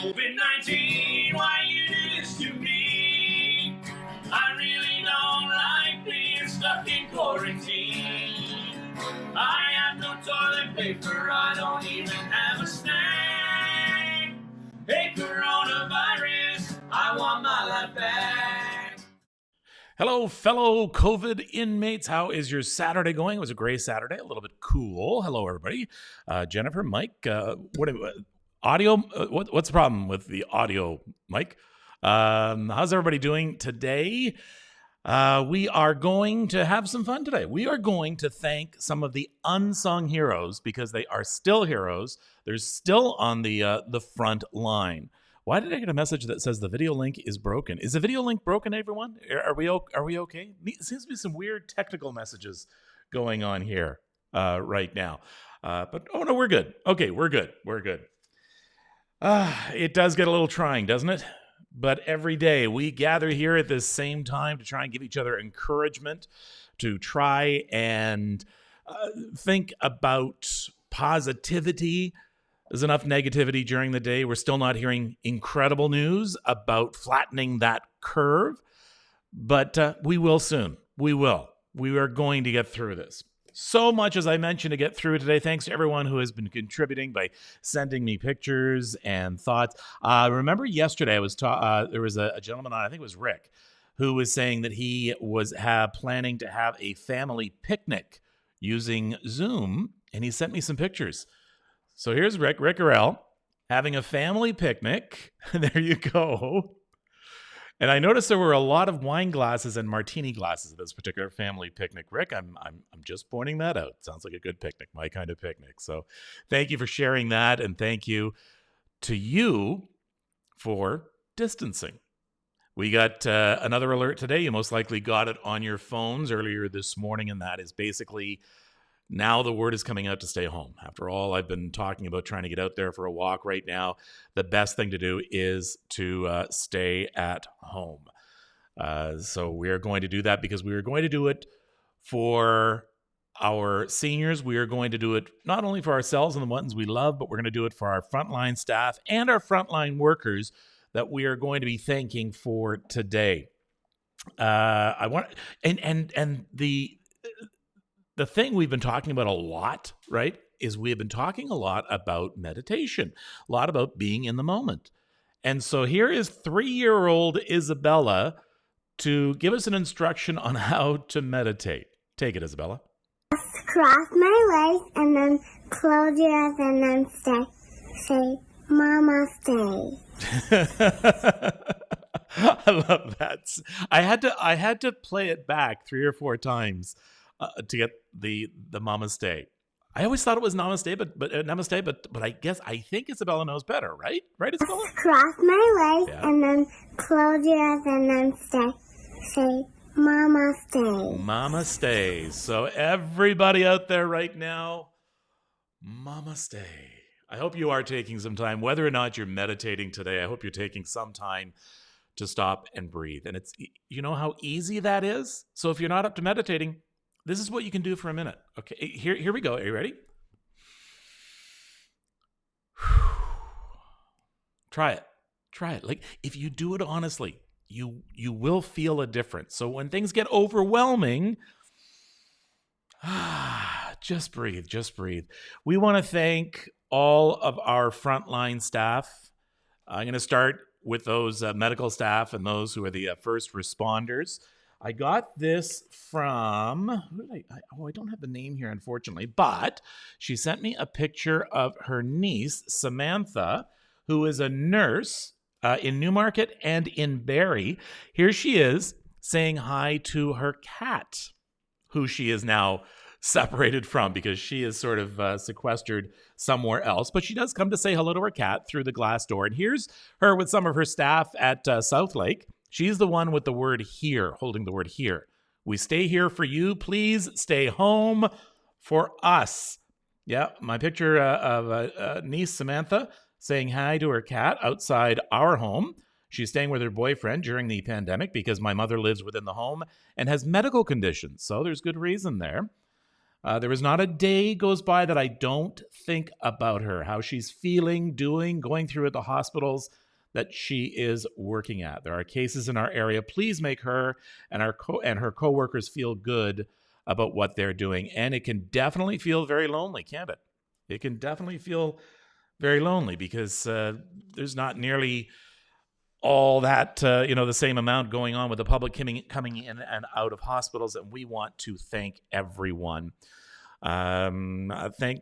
COVID-19, why you do this to me? I really don't like being stuck in quarantine. I have no toilet paper, I don't even have a snack. Hey, coronavirus, I want my life back. Hello, fellow COVID inmates. How is your Saturday going? It was a gray Saturday, a little bit cool. Hello, everybody. Jennifer, Mike, audio? What's the problem with the audio, Mike? How's everybody doing today? We are going to have some fun today. We are going to thank some of the unsung heroes because they are still heroes. They're still on the front line. Why did I get a message that says the video link is broken? Is the video link broken, everyone? Are we okay? It seems to be some weird technical messages going on here right now. But oh no, we're good. Okay, we're good. It does get a little trying, doesn't it? But every day we gather here at this same time to try and give each other encouragement, to try and think about positivity. There's enough negativity during the day. We're still not hearing incredible news about flattening that curve, but we will soon. We will. We are going to get through this. So much, as I mentioned, to get through today. Thanks to everyone who has been contributing by sending me pictures and thoughts. Remember yesterday, there was a gentleman on, I think it was Rick, who was saying that he was planning to have a family picnic using Zoom, and he sent me some pictures. So here's Rick Rickarell, having a family picnic. There you go. And I noticed there were a lot of wine glasses and martini glasses at this particular family picnic. Rick, I'm just pointing that out. Sounds like a good picnic, my kind of picnic. So thank you for sharing that, and thank you to you for distancing. We got another alert today. You most likely got it on your phones earlier this morning, and that is basically now the word is coming out to stay home. After all, I've been talking about trying to get out there for a walk right now. The best thing to do is to stay at home. So we are going to do that because we are going to do it for our seniors. We are going to do it not only for ourselves and the ones we love, but we're going to do it for our frontline staff and our frontline workers that we are going to be thanking for today. The thing we've been talking about a lot, right, is we have been talking a lot about meditation, a lot about being in the moment. And so here is 3-year-old Isabella to give us an instruction on how to meditate. Take it, Isabella. Cross my legs and then close your eyes and then say, Mama, stay. I love that. I had to play it back 3 or 4 times to get the namaste. I always thought it was namaste, but namaste, but I think Isabella knows better, right? Right, Isabella? Cross my legs and then close your eyes and then say, Mama, stay. Mama, stay. So everybody out there right now, Mama, stay. I hope you are taking some time, whether or not you're meditating today. I hope you're taking some time to stop and breathe. And you know how easy that is? So if you're not up to meditating, this is what you can do for a minute. Okay, here we go. Are you ready? Try it. Like, if you do it honestly, you will feel a difference. So when things get overwhelming, just breathe. We want to thank all of our frontline staff. I'm going to start with those medical staff and those who are the first responders. I got this from, I don't have the name here, unfortunately, but she sent me a picture of her niece, Samantha, who is a nurse in Newmarket and in Barrie. Here she is saying hi to her cat, who she is now separated from because she is sort of sequestered somewhere else. But she does come to say hello to her cat through the glass door. And here's her with some of her staff at South Lake. She's the one with the word here, holding the word here. We stay here for you. Please stay home for us. Yeah, my picture of niece Samantha saying hi to her cat outside our home. She's staying with her boyfriend during the pandemic because my mother lives within the home and has medical conditions. So there's good reason there. There is not a day goes by that I don't think about her, how she's feeling, doing, going through at the hospitals that she is working at. There are cases in our area. Please make her and her coworkers feel good about what they're doing. And it can definitely feel very lonely, can't it? It can definitely feel very lonely because there's not nearly all that, the same amount going on with the public coming in and out of hospitals. And we want to thank everyone. Thank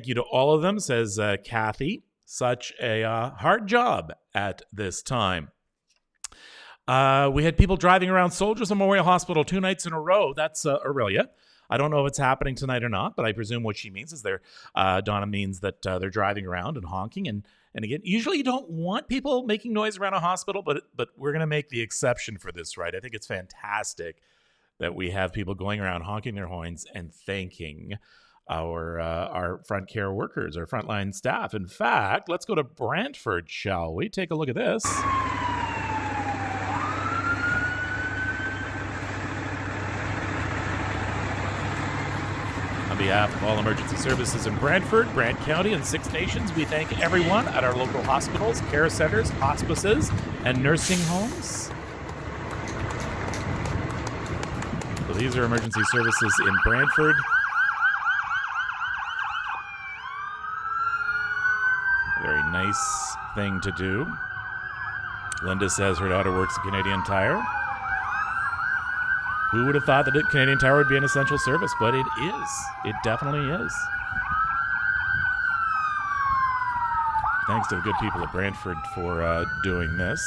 you to all of them, says Kathy. Such a hard job at this time. We had people driving around Soldiers Memorial Hospital 2 nights in a row. That's Aurelia. I don't know if it's happening tonight or not, but I presume what she means is Donna means that they're driving around and honking. And again, usually you don't want people making noise around a hospital, but we're going to make the exception for this, right? I think it's fantastic that we have people going around honking their horns and thanking our front care workers, our frontline staff. In fact, let's go to Brantford, shall we? Take a look at this. On behalf of all emergency services in Brantford, Brant County, and 6 Nations, we thank everyone at our local hospitals, care centers, hospices, and nursing homes. So these are emergency services in Brantford. Very nice thing to do. Linda says her daughter works at Canadian Tire. Who would have thought that Canadian Tire would be an essential service? But it is. It definitely is. Thanks to the good people at Brantford for doing this.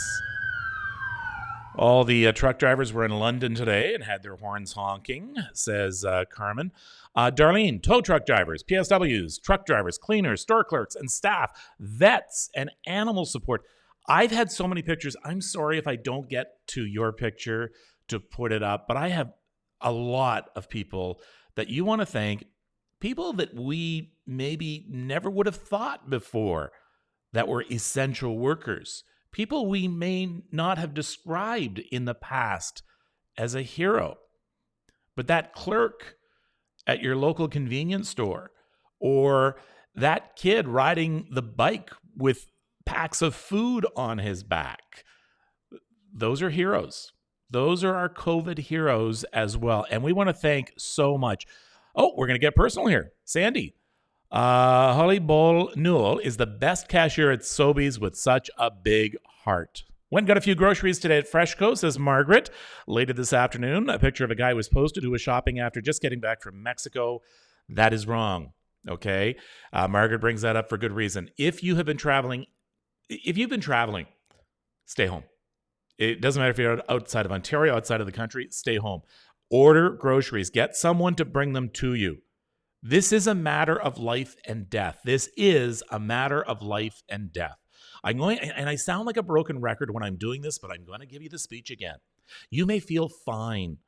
All the truck drivers were in London today and had their horns honking, says Carmen. Darlene, tow truck drivers, PSWs, truck drivers, cleaners, store clerks, and staff, vets, and animal support. I've had so many pictures. I'm sorry if I don't get to your picture to put it up, but I have a lot of people that you want to thank, people that we maybe never would have thought before that were essential workers, people we may not have described in the past as a hero. But that clerk at your local convenience store, or that kid riding the bike with packs of food on his back, those are heroes. Those are our COVID heroes as well. And we want to thank so much. Oh, we're going to get personal here. Sandy. Holly Bol Newell is the best cashier at Sobeys with such a big heart. Went and got a few groceries today at Freshco, says Margaret. Later this afternoon, a picture of a guy was posted who was shopping after just getting back from Mexico. That is wrong, okay? Margaret brings that up for good reason. If you've been traveling, stay home. It doesn't matter if you're outside of Ontario, outside of the country, stay home. Order groceries. Get someone to bring them to you. This is a matter of life and death. This is a matter of life and death. I'm going, and I sound like a broken record when I'm doing this, but I'm going to give you the speech again. You may feel fine.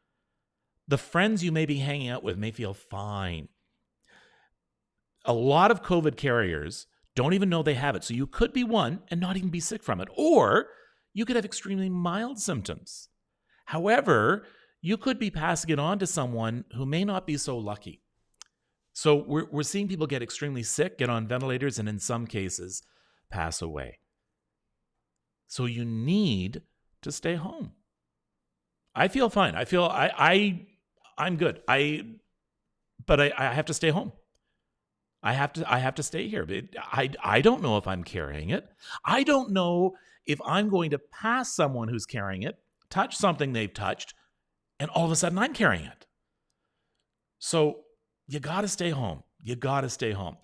The friends you may be hanging out with may feel fine. A lot of COVID carriers don't even know they have it. So you could be one and not even be sick from it. Or you could have extremely mild symptoms. However, you could be passing it on to someone who may not be so lucky. So we're seeing people get extremely sick, get on ventilators, and in some cases, pass away. So you need to stay home. I feel fine. I feel I'm good. But I have to stay home. I have to stay here. I don't know if I'm carrying it. I don't know if I'm going to pass someone who's carrying it, touch something they've touched, and all of a sudden I'm carrying it. So you got to stay home. You got to stay home.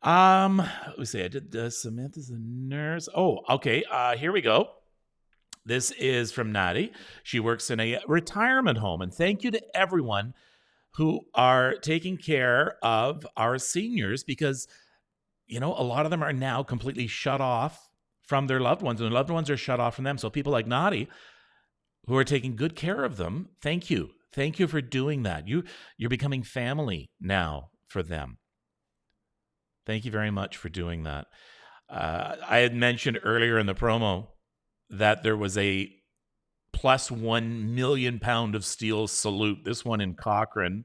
Let me see. I did Samantha's a nurse. Oh, okay. Here we go. This is from Natty. She works in a retirement home. And thank you to everyone who are taking care of our seniors because, a lot of them are now completely shut off from their loved ones, and their loved ones are shut off from them. So people like Natty, who are taking good care of them, thank you. Thank you for doing that. You're becoming family now for them. Thank you very much for doing that. I had mentioned earlier in the promo that there was a plus 1 million pound of steel salute. This one in Cochrane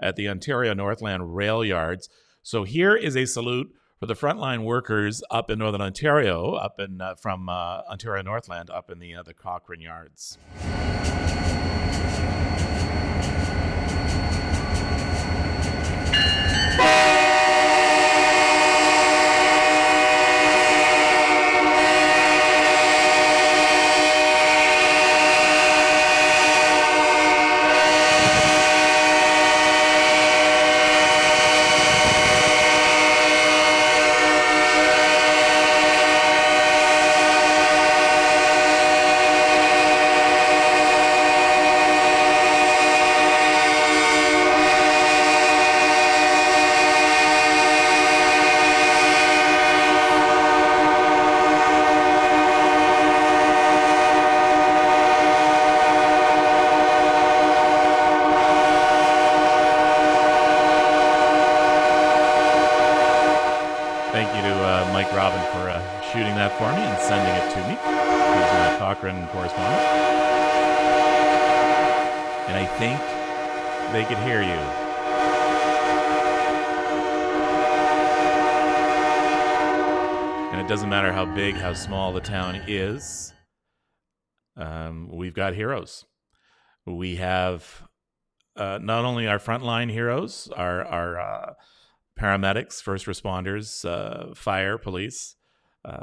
at the Ontario Northland Rail Yards. So here is a salute for the frontline workers up in Northern Ontario, up in from Ontario Northland, up in the Cochrane Yards. Shooting that for me and sending it to me. He's my Cochrane correspondent. And I think they could hear you. And it doesn't matter how big, how small the town is. We've got heroes. We have not only our frontline heroes, our paramedics, first responders, fire, police,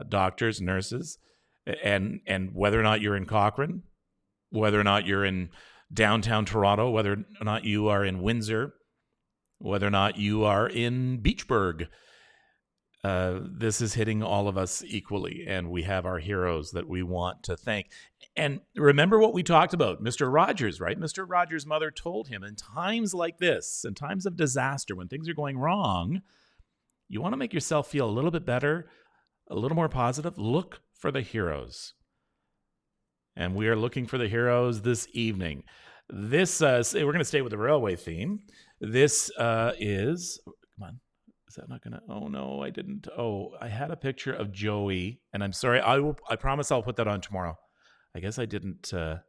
doctors, nurses, and whether or not you're in Cochrane, whether or not you're in downtown Toronto, whether or not you are in Windsor, whether or not you are in Beachburg, this is hitting all of us equally, and we have our heroes that we want to thank. And remember what we talked about, Mr. Rogers, right? Mr. Rogers' mother told him in times like this, in times of disaster, when things are going wrong, you want to make yourself feel a little bit better, a little more positive, look for the heroes. And we are looking for the heroes this evening. This, we're going to stay with the railway theme. This is, come on, is that not going to, oh no, I didn't. Oh, I had a picture of Joey, and I'm sorry, I promise I'll put that on tomorrow. I guess I didn't, I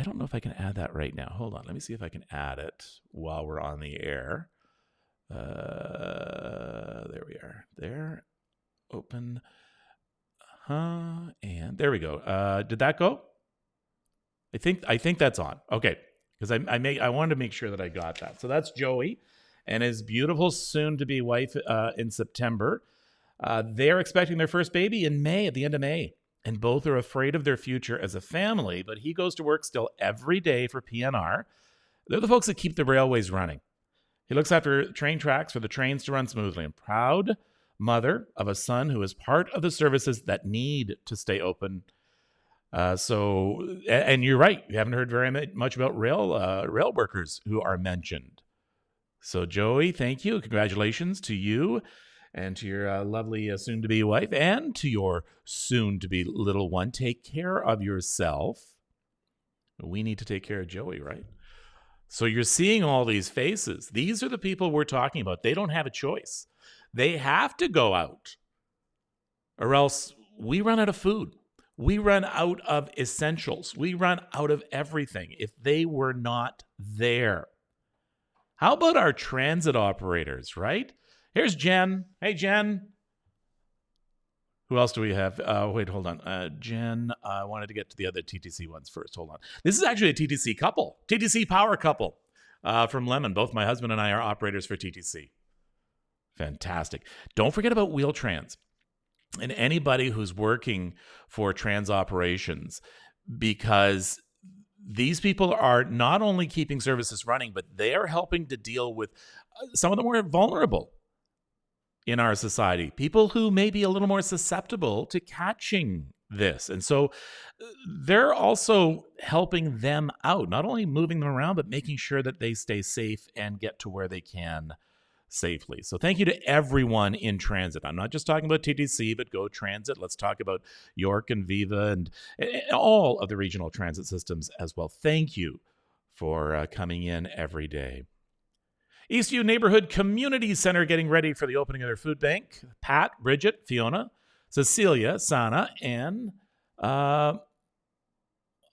don't know if I can add that right now. Hold on, let me see if I can add it while we're on the air. There we are, there. Open, and there we go. Did that go? I think that's on. Okay, because I wanted to make sure that I got that. So that's Joey and his beautiful soon-to-be wife in September. They're expecting their first baby in May, at the end of May, and both are afraid of their future as a family. But he goes to work still every day for PNR. They're the folks that keep the railways running. He looks after train tracks for the trains to run smoothly. And proud mother of a son who is part of the services that need to stay open. And you're right, you haven't heard very much about rail workers who are mentioned. So Joey, thank you. Congratulations to you and to your lovely soon-to-be wife and to your soon-to-be little one. Take care of yourself. We need to take care of Joey, right? So you're seeing all these faces. These are the people we're talking about. They don't have a choice. They have to go out, or else we run out of food. We run out of essentials. We run out of everything if they were not there. How about our transit operators, right? Here's Jen. Hey, Jen. Who else do we have? Wait, hold on. Jen, I wanted to get to the other TTC ones first. Hold on. This is actually a TTC couple, TTC power couple from Lemon. Both my husband and I are operators for TTC. Fantastic. Don't forget about Wheel-Trans and anybody who's working for trans operations, because these people are not only keeping services running, but they are helping to deal with some of the more vulnerable in our society, people who may be a little more susceptible to catching this. And so they're also helping them out, not only moving them around, but making sure that they stay safe and get to where they can safely. So thank you to everyone in transit. I'm not just talking about TTC, but Go Transit. Let's talk about York and Viva and all of the regional transit systems as well. Thank you for coming in every day. Eastview Neighborhood Community Center getting ready for the opening of their food bank. Pat, Bridget, Fiona, Cecilia, Sana, and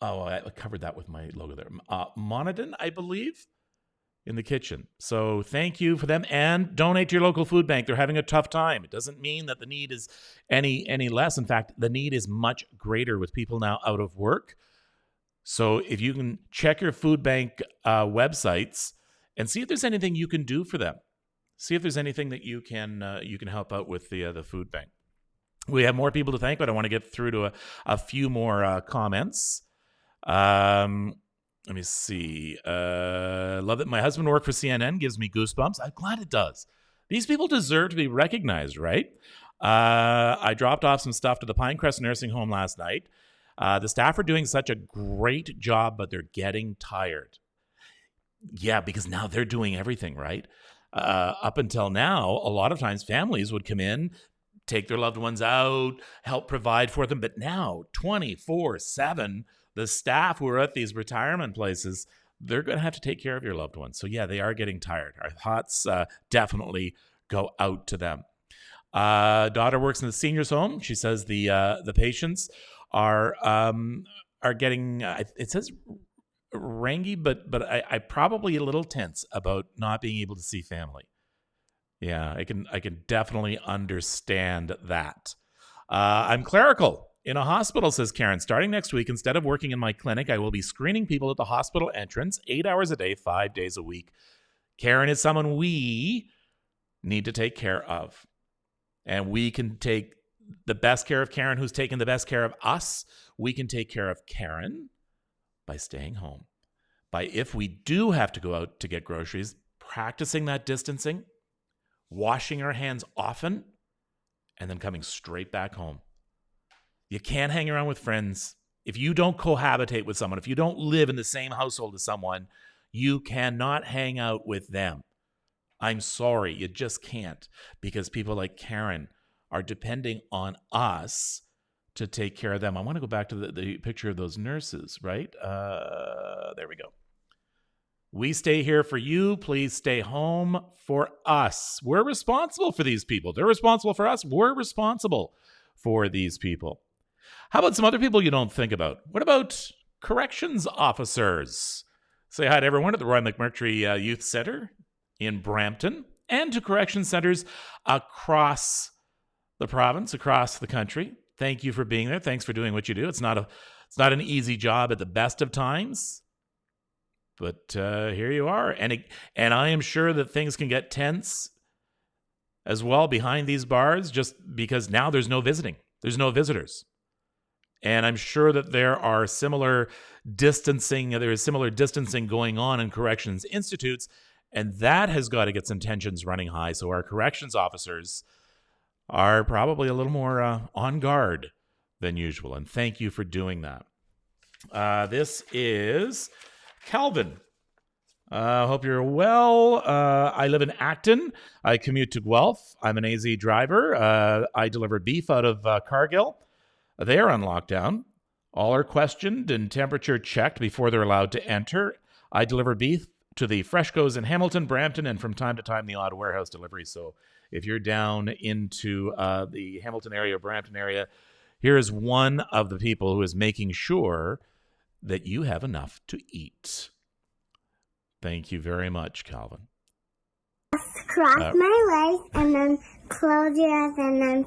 I covered that with my logo there. Monadin, I believe, in the kitchen. So thank you for them, and donate to your local food bank. They're having a tough time. It doesn't mean that the need is any less. In fact, the need is much greater with people now out of work. So if you can check your food bank websites and see if there's anything you can do for them. See if there's anything that you can help out with the food bank. We have more people to thank, but I want to get through to a few more comments. Let me see. Love that my husband worked for CNN. Gives me goosebumps. I'm glad it does. These people deserve to be recognized, right? I dropped off some stuff to the Pinecrest Nursing Home last night. The staff are doing such a great job, but they're getting tired. Yeah, because now they're doing everything, right? Up until now, a lot of times families would come in, take their loved ones out, help provide for them. But now, 24/7, the staff who are at these retirement places, they're going to have to take care of your loved ones. So yeah, they are getting tired. Our thoughts definitely go out to them. Daughter works in the seniors home. She says the patients are getting, it says rangy, but I probably a little tense about not being able to see family. Yeah, I can definitely understand that. I'm clerical in a hospital, says Karen. Starting next week, instead of working in my clinic, I will be screening people at the hospital entrance 8 hours a day, 5 days a week. Karen is someone we need to take care of. And we can take the best care of Karen, who's taken the best care of us. We can take care of Karen by staying home. By, if we do have to go out to get groceries, practicing that distancing, washing our hands often, and then coming straight back home. You can't hang around with friends. If you don't cohabitate with someone, if you don't live in the same household as someone, you cannot hang out with them. I'm sorry, you just can't, because people like Karen are depending on us to take care of them. I want to go back to the picture of those nurses, right? There we go. We stay here for you. Please stay home for us. We're responsible for these people. They're responsible for us. We're responsible for these people. How about some other people you don't think about? What about corrections officers? Say hi to everyone at the Roy McMurtry Youth Center in Brampton and to correction centers across the province, across the country. Thank you for being there. Thanks for doing what you do. It's not an easy job at the best of times. But here you are. And I am sure that things can get tense as well behind these bars, just because now there's no visiting. There's no visitors. And I'm sure that there is similar distancing going on in corrections institutes, and that has got to get some tensions running high. So our corrections officers are probably a little more on guard than usual. And thank you for doing that. This is Calvin. Hope you're well. I live in Acton. I commute to Guelph. I'm an AZ driver. I deliver beef out of Cargill. They are on lockdown. All are questioned and temperature checked before they're allowed to enter. I deliver beef to the Freshcos in Hamilton, Brampton, and from time to time the odd warehouse delivery. So if you're down into the Hamilton area, Brampton area, here is one of the people who is making sure that you have enough to eat. Thank you very much, Calvin. Cross my legs and then close your eyes and then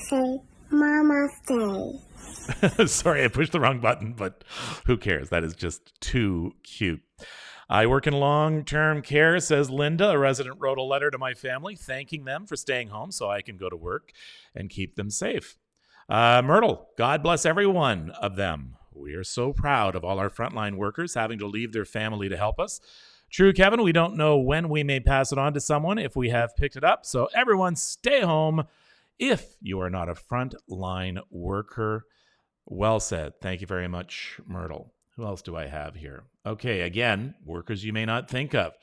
say, Mama, stay. Sorry, I pushed the wrong button, but who cares? That is just too cute. I work in long-term care, says Linda. A resident wrote a letter to my family thanking them for staying home so I can go to work and keep them safe. Myrtle, God bless every one of them. We are so proud of all our frontline workers having to leave their family to help us. True, Kevin, we don't know when we may pass it on to someone if we have picked it up. So everyone stay home if you are not a frontline worker. Well said. Thank you very much, Myrtle. Who else do I have here? Okay, again, workers you may not think of.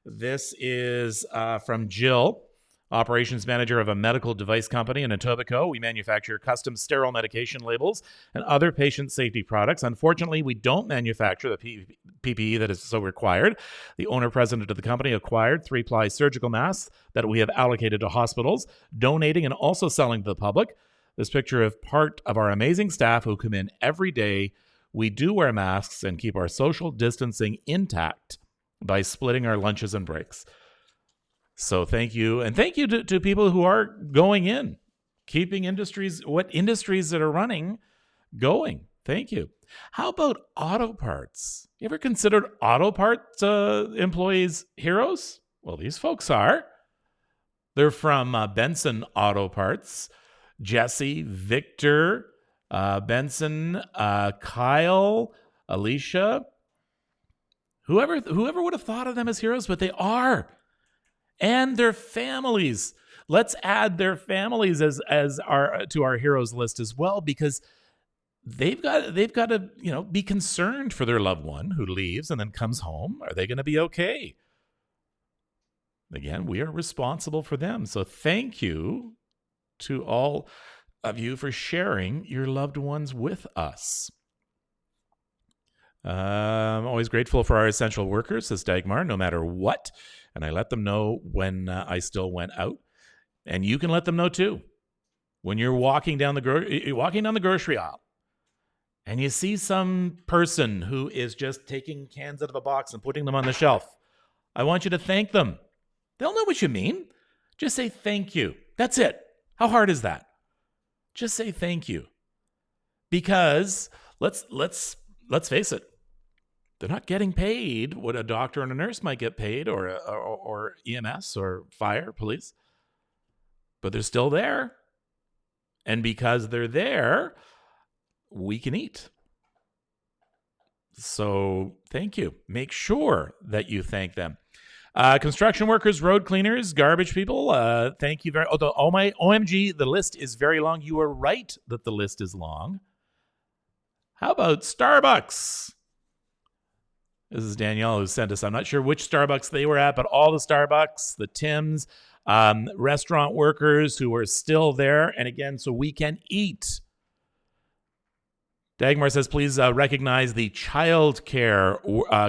This is from Jill, operations manager of a medical device company in Etobicoke. We manufacture custom sterile medication labels and other patient safety products. Unfortunately, we don't manufacture the PPE that is so required. The owner-president of the company acquired 3-ply surgical masks that we have allocated to hospitals, donating and also selling to the public. This picture of part of our amazing staff who come in every day we do wear masks and keep our social distancing intact by splitting our lunches and breaks. So thank you. And thank you to people who are going in, keeping industries that are running going. Thank you. How about auto parts? You ever considered auto parts employees heroes? Well, these folks are. They're from Benson Auto Parts. Jesse, Victor, Benson, Kyle, Alicia. Whoever would have thought of them as heroes, but they are. And their families. Let's add their families as to our heroes list as well, because they've got to be concerned for their loved one who leaves and then comes home. Are they going to be okay? Again, we are responsible for them. So thank you to all of you for sharing your loved ones with us. I'm always grateful for our essential workers, says Dagmar, no matter what. And I let them know when I still went out. And you can let them know too. When you're walking down the grocery aisle and you see some person who is just taking cans out of a box and putting them on the shelf, I want you to thank them. They'll know what you mean. Just say thank you. That's it. How hard is that? Just say thank you. Because let's face it. They're not getting paid what a doctor and a nurse might get paid, or EMS or fire, police. But they're still there. And because they're there, we can eat. So thank you. Make sure that you thank them. Construction workers, road cleaners, garbage people, thank you very much. Oh my OMG, the list is very long. You are right that the list is long. How about Starbucks? This is Danielle who sent us. I'm not sure which Starbucks they were at, but all the Starbucks, the Tims, restaurant workers who are still there. And again, so we can eat. Dagmar says, please recognize the child care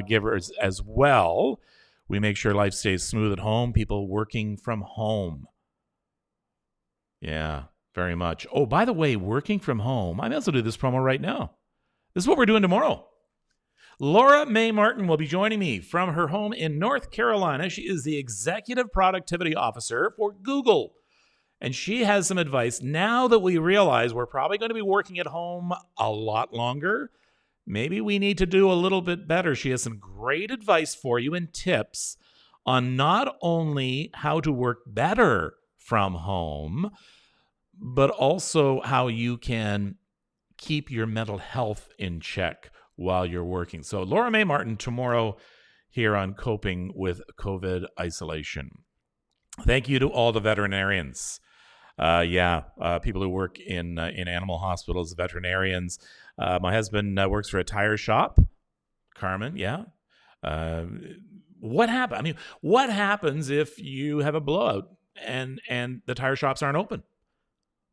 givers as well. We make sure life stays smooth at home. People working from home. Yeah, very much. Oh, by the way, working from home. I may also do this promo right now. This is what we're doing tomorrow. Lora Mae Martin will be joining me from her home in North Carolina. She is the Executive Productivity Officer for Google. And she has some advice. Now that we realize we're probably going to be working at home a lot longer, maybe we need to do a little bit better. She has some great advice for you and tips on not only how to work better from home, but also how you can keep your mental health in check while you're working. So Lora Mae Martin tomorrow here on Coping with COVID Isolation. Thank you to all the veterinarians. People who work in animal hospitals, veterinarians. My husband works for a tire shop. Carmen, yeah. What happened? I mean, what happens if you have a blowout and the tire shops aren't open?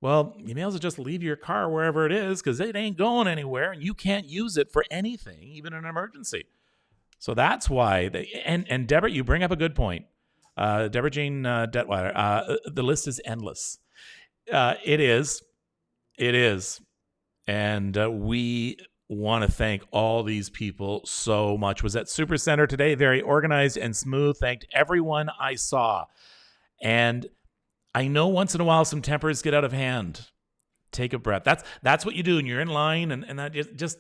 Well, you may as well just leave your car wherever it is because it ain't going anywhere and you can't use it for anything, even in an emergency. So that's why and Deborah, you bring up a good point. Deborah Jean Detweiler, the list is endless. It is. And we want to thank all these people so much. Was at Supercenter today, very organized and smooth. Thanked everyone I saw. And I know once in a while some tempers get out of hand. Take a breath. That's what you do when you're in line and that just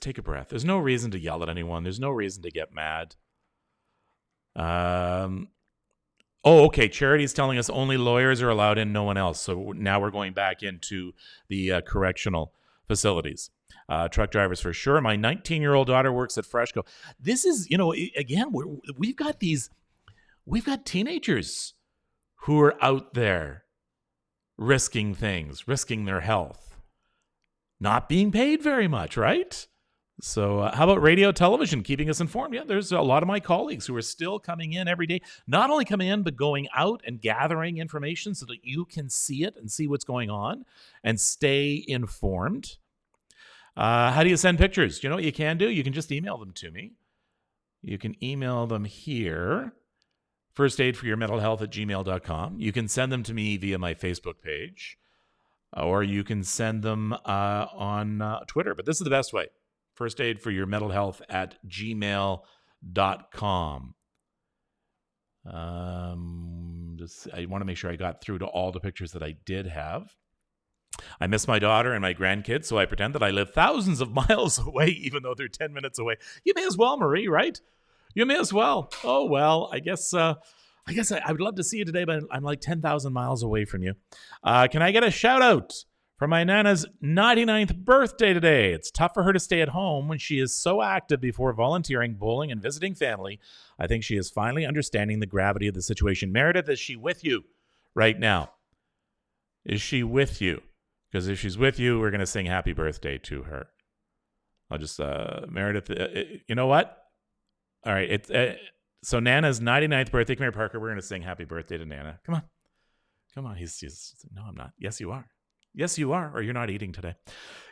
take a breath. There's no reason to yell at anyone. There's no reason to get mad. Okay. Charity's telling us only lawyers are allowed in, no one else. So now we're going back into the correctional facilities. Truck drivers for sure. My 19-year-old daughter works at Freshco. This is, again, we've got teenagers who are out there risking things, risking their health, not being paid very much, right? So how about radio, television, keeping us informed? Yeah, there's a lot of my colleagues who are still coming in every day, not only coming in, but going out and gathering information so that you can see it and see what's going on and stay informed. How do you send pictures? You know what you can do? You can just email them to me. You can email them here, firstaidforyourmentalhealth@gmail.com. You can send them to me via my Facebook page. or you can send them on Twitter. But this is the best way. First aid for your mental health at gmail.com. I want to make sure I got through to all the pictures that I did have. I miss my daughter and my grandkids, so I pretend that I live thousands of miles away, even though they're 10 minutes away. You may as well, Marie, right? You may as well. Oh, well, I guess I would love to see you today, but I'm like 10,000 miles away from you. Can I get a shout out for my Nana's 99th birthday today? It's tough for her to stay at home when she is so active before volunteering, bowling, and visiting family. I think she is finally understanding the gravity of the situation. Meredith, is she with you right now? Is she with you? Because if she's with you, we're going to sing happy birthday to her. I'll just, Meredith, you know what? All right. So Nana's 99th birthday. Come here, Parker. We're going to sing happy birthday to Nana. Come on. Come on. He's no, I'm not. Yes, you are. Yes, you are. Or you're not eating today.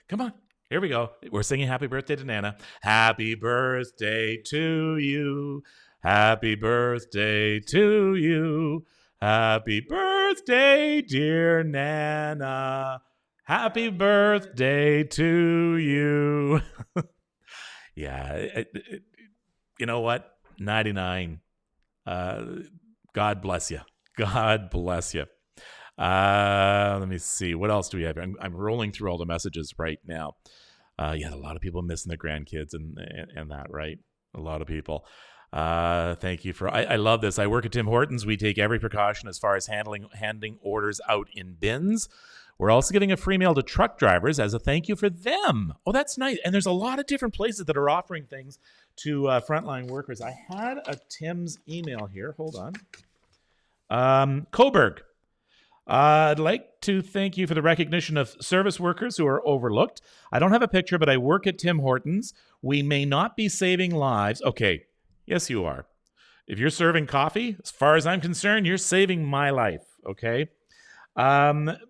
Come on. Here we go. We're singing happy birthday to Nana. Happy birthday to you. Happy birthday to you. Happy birthday, dear Nana. Happy birthday to you. Yeah. You know what? 99. God bless you. God bless you. Let me see. What else do we have? I'm rolling through all the messages right now. Yeah, a lot of people missing their grandkids and that, right? A lot of people. Thank you for. I love this. I work at Tim Hortons. We take every precaution as far as handing orders out in bins. We're also giving a free meal to truck drivers as a thank you for them. Oh, that's nice. And there's a lot of different places that are offering things to frontline workers. I had a Tim's email here. Hold on. Coburg. I'd like to thank you for the recognition of service workers who are overlooked. I don't have a picture, but I work at Tim Hortons. We may not be saving lives. Okay. Yes, you are. If you're serving coffee, as far as I'm concerned, you're saving my life. Okay.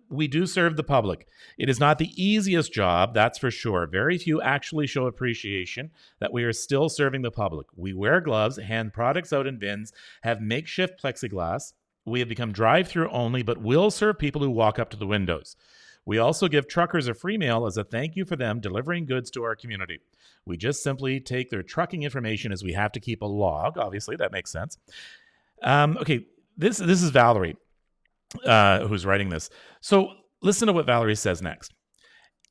We do serve the public. It is not the easiest job, that's for sure. Very few actually show appreciation that we are still serving the public. We wear gloves, hand products out in bins, have makeshift plexiglass. We have become drive-through only, but will serve people who walk up to the windows. We also give truckers a free meal as a thank you for them delivering goods to our community. We just simply take their trucking information as we have to keep a log. Obviously, that makes sense. Okay, this is Valerie. Who's writing this. So listen to what Valerie says next.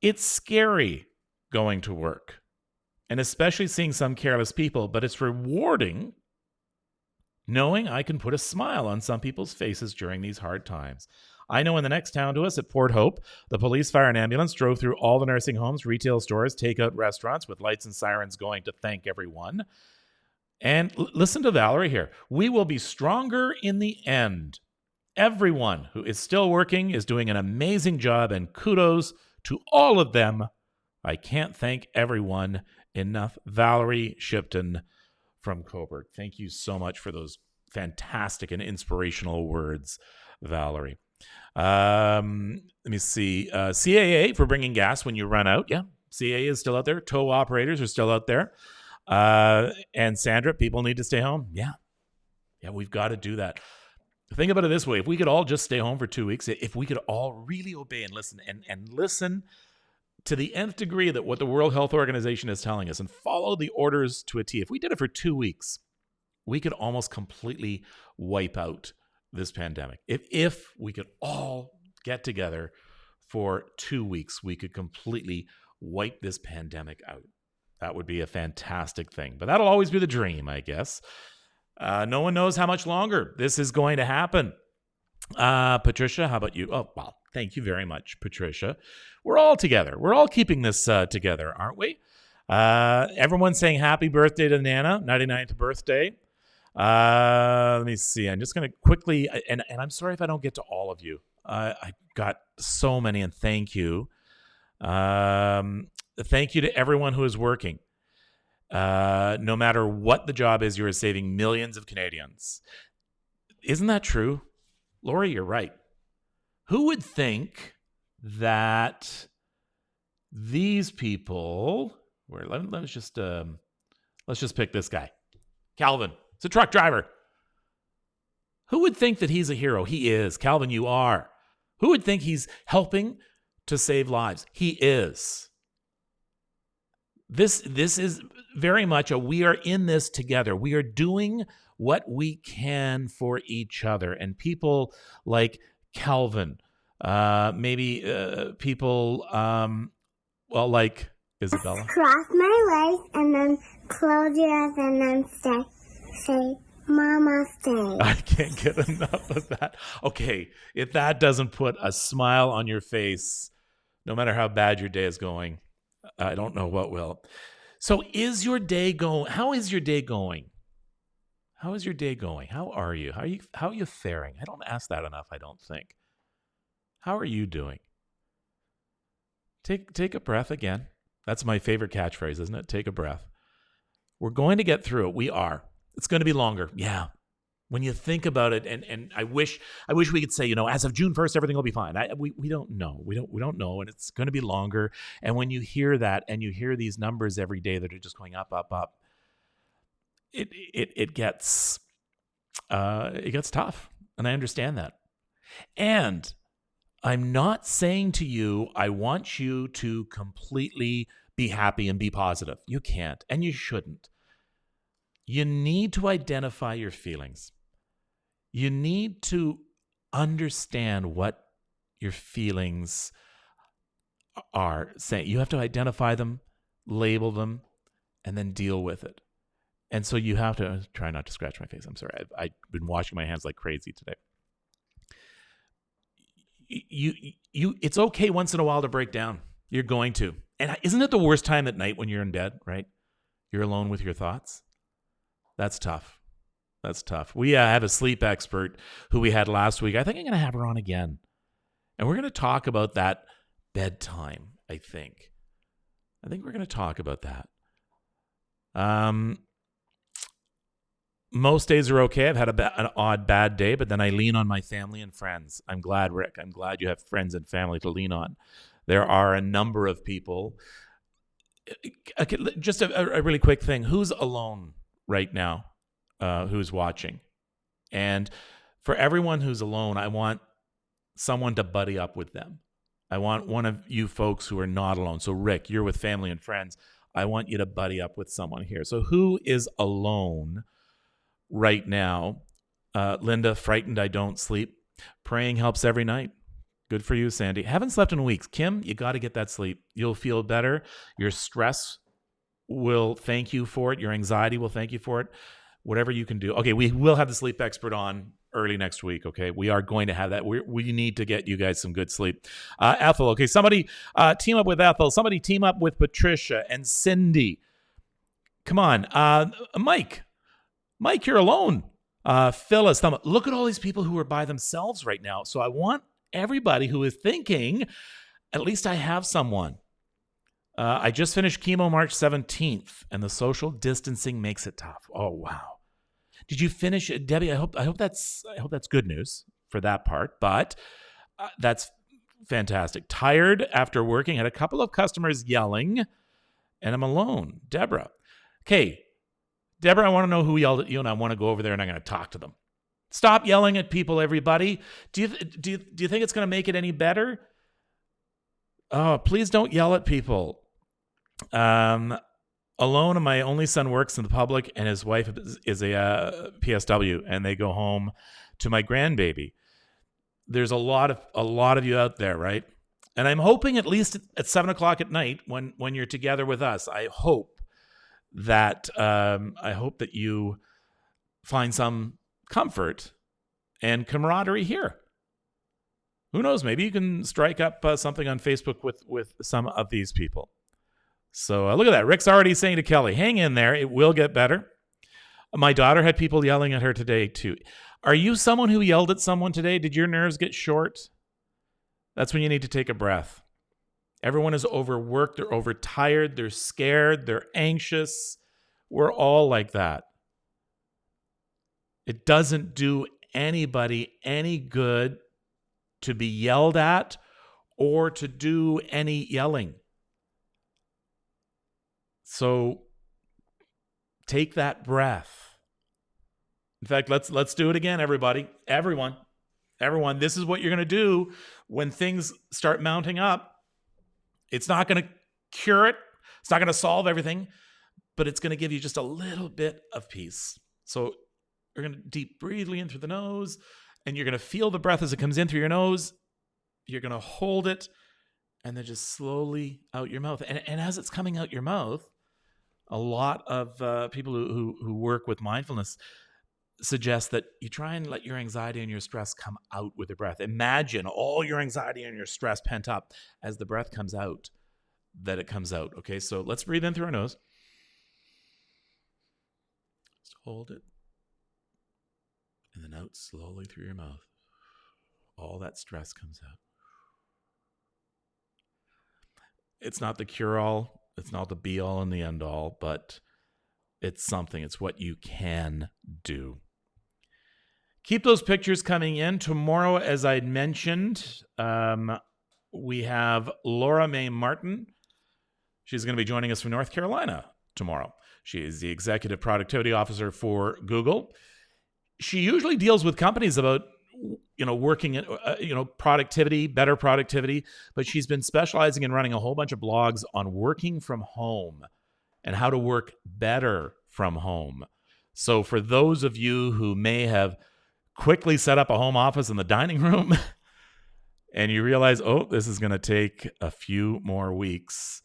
It's scary going to work, and especially seeing some careless people, but it's rewarding knowing I can put a smile on some people's faces during these hard times. I know in the next town to us at Port Hope, the police, fire, and ambulance drove through all the nursing homes, retail stores, takeout restaurants with lights and sirens going to thank everyone. And listen to Valerie here. We will be stronger in the end. Everyone who is still working is doing an amazing job, and kudos to all of them. I can't thank everyone enough. Valerie Shipton from Coburg. Thank you so much for those fantastic and inspirational words, Valerie. Let me see. CAA for bringing gas when you run out. Yeah, CAA is still out there. Tow operators are still out there. And Sandra, people need to stay home. Yeah, we've got to do that. Think about it this way. If we could all just stay home for 2 weeks, if we could all really obey and listen and listen to the nth degree that what the World Health Organization is telling us and follow the orders to a T, if we did it for 2 weeks, we could almost completely wipe out this pandemic. If we could all get together for 2 weeks, we could completely wipe this pandemic out. That would be a fantastic thing. But that'll always be the dream, I guess. No one knows how much longer this is going to happen. Patricia, how about you? Oh, well, thank you very much, Patricia. We're all together. We're all keeping this together, aren't we? Everyone's saying happy birthday to Nana, 99th birthday. Let me see. I'm just going to quickly, and I'm sorry if I don't get to all of you. I got so many, and thank you. Thank you to everyone who is working. No matter what the job is, you are saving millions of Canadians. Isn't that true? Lori, you're right. Who would think that these people, let's just pick this guy. Calvin, he's a truck driver. Who would think that he's a hero? He is. Calvin, you are. Who would think he's helping to save lives. He is. This is very much we are in this together. We are doing what we can for each other. And people like Calvin, maybe people, like Isabella. Cross my legs and then close your eyes and then say, Mama stay. I can't get enough of that. Okay, if that doesn't put a smile on your face, no matter how bad your day is going, I don't know what will. So is your day going? How is your day going? How is your day going? How are you? How are you faring? I don't ask that enough, I don't think. How are you doing? Take a breath again. That's my favorite catchphrase, isn't it? Take a breath. We're going to get through it. We are. It's going to be longer. Yeah. When you think about it, and I wish we could say, as of June 1st, everything will be fine. We don't know. We don't know, and it's going to be longer. And when you hear that, and you hear these numbers every day that are just going up, up, up, it gets tough, and I understand that. And I'm not saying to you, I want you to completely be happy and be positive. You can't, and you shouldn't. You need to identify your feelings. You need to understand what your feelings are saying. You have to identify them, label them, and then deal with it. And so you have to try not to scratch my face. I'm sorry. I've been washing my hands like crazy today. It's okay once in a while to break down. You're going to. And isn't it the worst time at night when you're in bed, right? You're alone with your thoughts. That's tough. That's tough. We have a sleep expert who we had last week. I think I'm going to have her on again. And we're going to talk about that bedtime, I think. we're going to talk about that. Most days are okay. I've had an odd bad day, but then I lean on my family and friends. I'm glad, Rick. I'm glad you have friends and family to lean on. There are a number of people. Just a really quick thing. Who's alone right now? Who's watching? And for everyone who's alone, I want someone to buddy up with them. I want one of you folks who are not alone. So Rick, you're with family and friends. I want you to buddy up with someone here. So who is alone right now? Linda, frightened I don't sleep. Praying helps every night. Good for you, Sandy. Haven't slept in weeks. Kim, you got to get that sleep. You'll feel better. Your stress will thank you for it. Your anxiety will thank you for it. Whatever you can do. Okay, we will have the sleep expert on early next week, okay? We are going to have that. We need to get you guys some good sleep. Ethel, okay, somebody team up with Ethel. Somebody team up with Patricia and Cindy. Come on. Mike, you're alone. Phyllis, look at all these people who are by themselves right now. So I want everybody who is thinking, at least I have someone. I just finished chemo March 17th, and the social distancing makes it tough. Oh, wow. Did you finish, Debbie? I hope that's good news for that part, but that's fantastic. Tired after working, had a couple of customers yelling, and I'm alone. Deborah. Okay, Deborah, I want to know who yelled at you, and I want to go over there and I'm going to talk to them. Stop yelling at people, everybody. Do you think it's going to make it any better? Oh, please don't yell at people. Alone, and my only son works in the public, and his wife is a PSW, and they go home to my grandbaby. There's a lot of you out there, right? And I'm hoping at least at 7:00 at night when you're together with us, I hope that you find some comfort and camaraderie here. Who knows? Maybe you can strike up something on Facebook with some of these people. So look at that. Rick's already saying to Kelly, hang in there. It will get better. My daughter had people yelling at her today too. Are you someone who yelled at someone today? Did your nerves get short? That's when you need to take a breath. Everyone is overworked. They're overtired. They're scared. They're anxious. We're all like that. It doesn't do anybody any good to be yelled at or to do any yelling. So take that breath. In fact, let's do it again, everybody. Everyone. This is what you're going to do when things start mounting up. It's not going to cure it. It's not going to solve everything, but it's going to give you just a little bit of peace. So you're going to deep breathe in through the nose, and you're going to feel the breath as it comes in through your nose. You're going to hold it, and then just slowly out your mouth. And as it's coming out your mouth, a lot of people who work with mindfulness suggest that you try and let your anxiety and your stress come out with your breath. Imagine all your anxiety and your stress pent up as the breath comes out, that it comes out. Okay, so let's breathe in through our nose. Just hold it. And then out slowly through your mouth. All that stress comes out. It's not the cure-all. It's not the be-all and the end-all, but it's something. It's what you can do. Keep those pictures coming in. Tomorrow, as I mentioned, we have Lora Mae Martin. She's going to be joining us from North Carolina tomorrow. She is the Executive Productivity Officer for Google. She usually deals with companies about working in, productivity, better productivity, but she's been specializing in running a whole bunch of blogs on working from home and how to work better from home. So for those of you who may have quickly set up a home office in the dining room and you realize, this is going to take a few more weeks,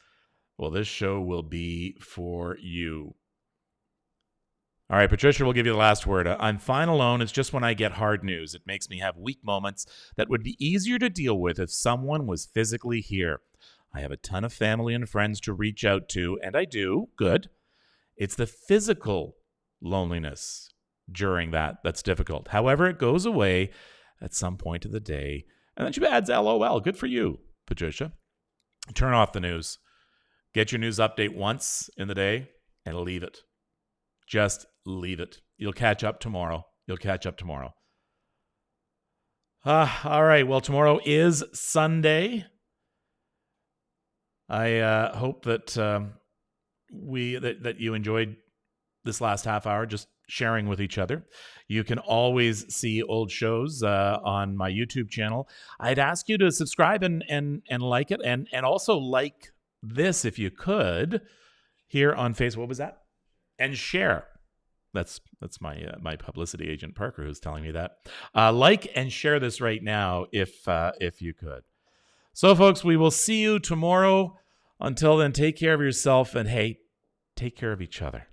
well, this show will be for you. All right, Patricia will give you the last word. I'm fine alone. It's just when I get hard news. It makes me have weak moments that would be easier to deal with if someone was physically here. I have a ton of family and friends to reach out to, and I do. Good. It's the physical loneliness during that's difficult. However, it goes away at some point of the day. And then she adds LOL. Good for you, Patricia. Turn off the news. Get your news update once in the day and leave it. Just leave it. You'll catch up tomorrow. All right. Well, tomorrow is Sunday. I hope that that you enjoyed this last half hour just sharing with each other. You can always see old shows on my YouTube channel. I'd ask you to subscribe and like it, and also like this if you could here on Facebook. What was that? And share. That's my publicity agent Parker who's telling me that. Like and share this right now if you could. So, folks, we will see you tomorrow. Until then, take care of yourself, and hey, take care of each other.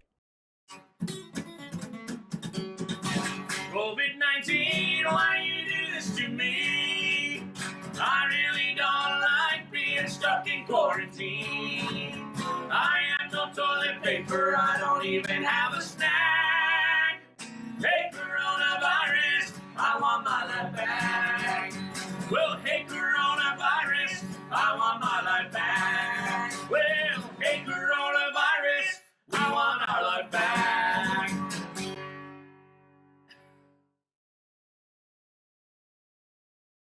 COVID-19, why you do this to me? I really don't like being stuck in quarantine. I have no toilet paper, I don't even have a snack.